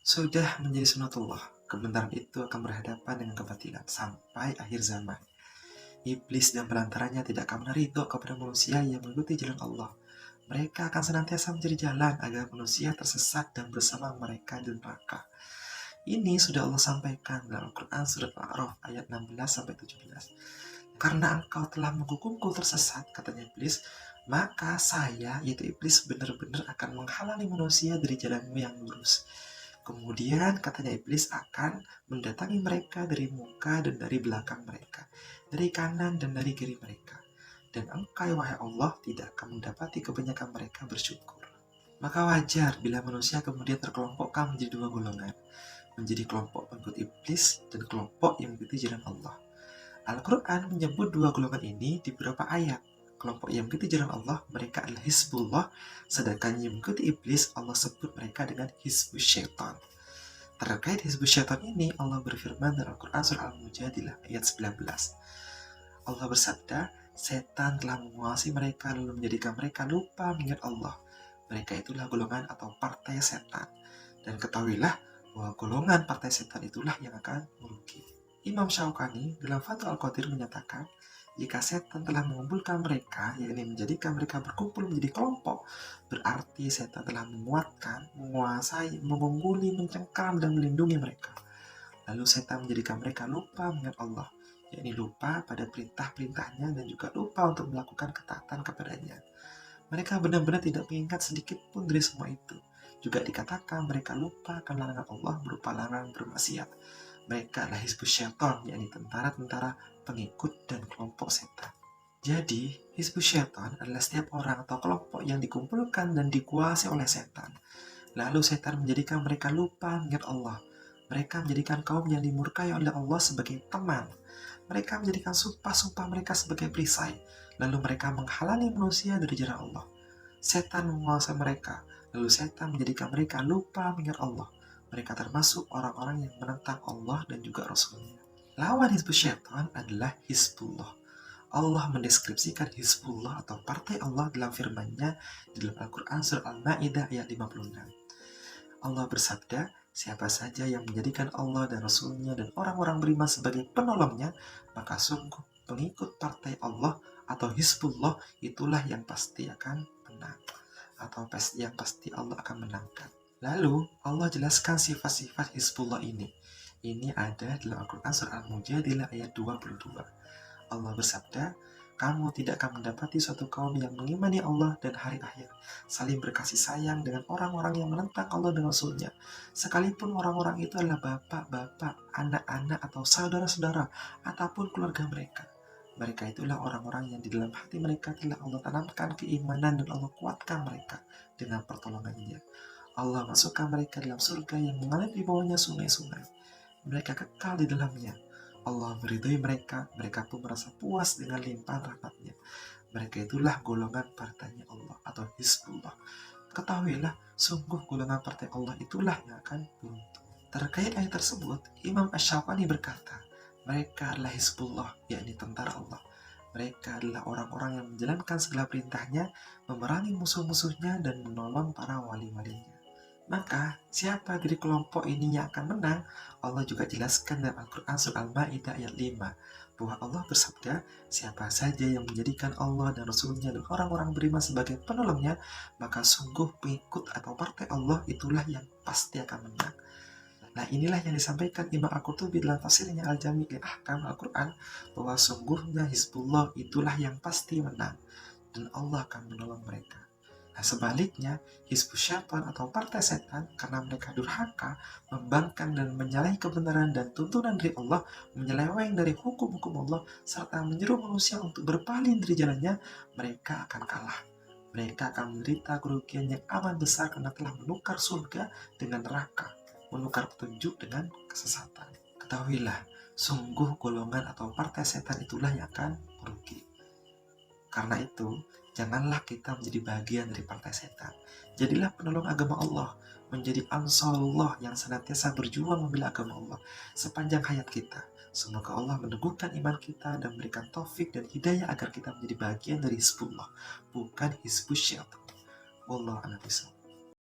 Sudah menjadi sunatullah, kebenaran itu akan berhadapan dengan kebatilan sampai akhir zaman. Iblis dan perantaranya tidak akan ridho kepada manusia yang mengikuti jalan Allah. Mereka akan senantiasa mencari jalan agar manusia tersesat dan bersama mereka di neraka. Ini sudah Allah sampaikan dalam Al-Quran surat Al-A'raf ayat 16-17. Karena engkau telah menghukumku tersesat, katanya iblis, maka saya, yaitu iblis, benar-benar akan menghalangi manusia dari jalanmu yang lurus. Kemudian katanya iblis akan mendatangi mereka dari muka dan dari belakang mereka, dari kanan dan dari kiri mereka. Dan engkau, wahai Allah, tidak akan mendapati kebanyakan mereka bersyukur. Maka wajar bila manusia kemudian terkelompokkan menjadi dua golongan, menjadi kelompok pengikut iblis dan kelompok yang mengikuti jalan Allah. Al-Quran menyebut dua golongan ini di beberapa ayat. Kelompok yang mengikuti jalan Allah, mereka adalah Hizbullah, sedangkan yang mengikuti iblis, Allah sebut mereka dengan Hizbus Syaitan. Terkait Hizbus Syaitan ini, Allah berfirman dalam Al-Quran surah Al-Mujadilah ayat 19. Allah bersabda, setan telah menguasai mereka lalu menjadikan mereka lupa mengingat Allah. Mereka itulah golongan atau partai setan. Dan ketahuilah bahwa golongan partai setan itulah yang akan merugi. Imam Syaukani dalam Fathul Al-Qadir menyatakan, jika setan telah mengumpulkan mereka, yakni menjadikan mereka berkumpul menjadi kelompok, berarti setan telah menguatkan, menguasai, mengungguli, mencengkram, dan melindungi mereka. Lalu setan menjadikan mereka lupa mengingat Allah, yakni lupa pada perintah-perintahnya dan juga lupa untuk melakukan ketaatan kepadanya. Mereka benar-benar tidak mengingat sedikit pun dari semua itu. Juga dikatakan mereka lupa akan larangan Allah berupa larangan bermaksiat. Mereka adalah Hizbus Syaitan, yakni tentara-tentara pengikut dan kelompok setan. Jadi, Hizbus Syaitan adalah setiap orang atau kelompok yang dikumpulkan dan dikuasai oleh setan. Lalu setan menjadikan mereka lupa mengingat Allah. Mereka menjadikan kaum yang dimurkai oleh Allah sebagai teman. Mereka menjadikan sumpah-sumpah mereka sebagai perisai. Lalu mereka menghalangi manusia dari jalan Allah. Setan menguasai mereka. Lalu setan menjadikan mereka lupa mengingat Allah. Mereka termasuk orang-orang yang menentang Allah dan juga Rasulnya. Lawan Hizbus Syaitan adalah Hizbullah. Allah mendeskripsikan Hizbullah atau partai Allah dalam firman-Nya di dalam Al-Quran surah Al-Ma'idah ayat 56. Allah bersabda, siapa saja yang menjadikan Allah dan Rasulnya dan orang-orang beriman sebagai penolongnya, maka sungguh pengikut partai Allah atau Hizbullah itulah yang pasti akan menang, atau yang pasti Allah akan menangkan. Lalu Allah jelaskan sifat-sifat Hizbullah ini. Ini ada dalam Al-Quran surah Al-Mujadilah ayat 22. Allah bersabda, kamu tidak akan mendapati suatu kaum yang mengimani Allah dan hari akhir, saling berkasih sayang dengan orang-orang yang menentang Allah dan Rasulnya, sekalipun orang-orang itu adalah bapak-bapak, anak-anak atau saudara-saudara, ataupun keluarga mereka. Mereka itulah orang-orang yang di dalam hati mereka telah Allah tanamkan keimanan dan Allah kuatkan mereka dengan pertolongannya. Allah masukkan mereka dalam surga yang mengalir di bawahnya sungai-sungai. Mereka kekal di dalamnya. Allah meridhoi mereka, mereka pun merasa puas dengan limpahan rahmatnya. Mereka itulah golongan partainya Allah atau Hizbullah. Ketahuilah, sungguh golongan partai Allah itulah yang akan beruntung. Terkait ayat tersebut, Imam Asy-Syaukani berkata, mereka adalah Hizbullah, yakni tentara Allah. Mereka adalah orang-orang yang menjalankan segala perintahnya, memerangi musuh-musuhnya, dan menolong para wali-walinya. Maka, siapa dari kelompok ini yang akan menang? Allah juga jelaskan dalam Al-Quran surah Al-Ma'idah ayat 5, bahwa Allah bersabda, siapa saja yang menjadikan Allah dan Rasulnya dan orang-orang beriman sebagai penolongnya, maka sungguh pengikut atau partai Allah itulah yang pasti akan menang. Nah, inilah yang disampaikan Imam Al-Qurtubi dalam tafsirnya Al-Jami' li Ahkam Al-Quran, bahwa sungguhnya Hizbullah itulah yang pasti menang, dan Allah akan menolong mereka. Nah, sebaliknya, Hizbus Syaitan atau partai setan, karena mereka durhaka, membangkang dan menyalahi kebenaran dan tuntunan dari Allah, menyeleweng dari hukum-hukum Allah, serta menyeru manusia untuk berpaling dari jalannya, mereka akan kalah. Mereka akan menderita kerugian yang amat besar karena telah menukar surga dengan neraka, menukar petunjuk dengan kesesatan. Ketahuilah, sungguh golongan atau partai setan itulah yang akan merugi. Karena itu, janganlah kita menjadi bagian dari partai setan. Jadilah penolong agama Allah, menjadi Ansarullah yang senantiasa berjuang membela agama Allah sepanjang hayat kita. Semoga Allah meneguhkan iman kita dan memberikan taufik dan hidayah agar kita menjadi bagian dari Hizbullah, bukan Hizbus Syaitan. Wallahu a'lam bishawab.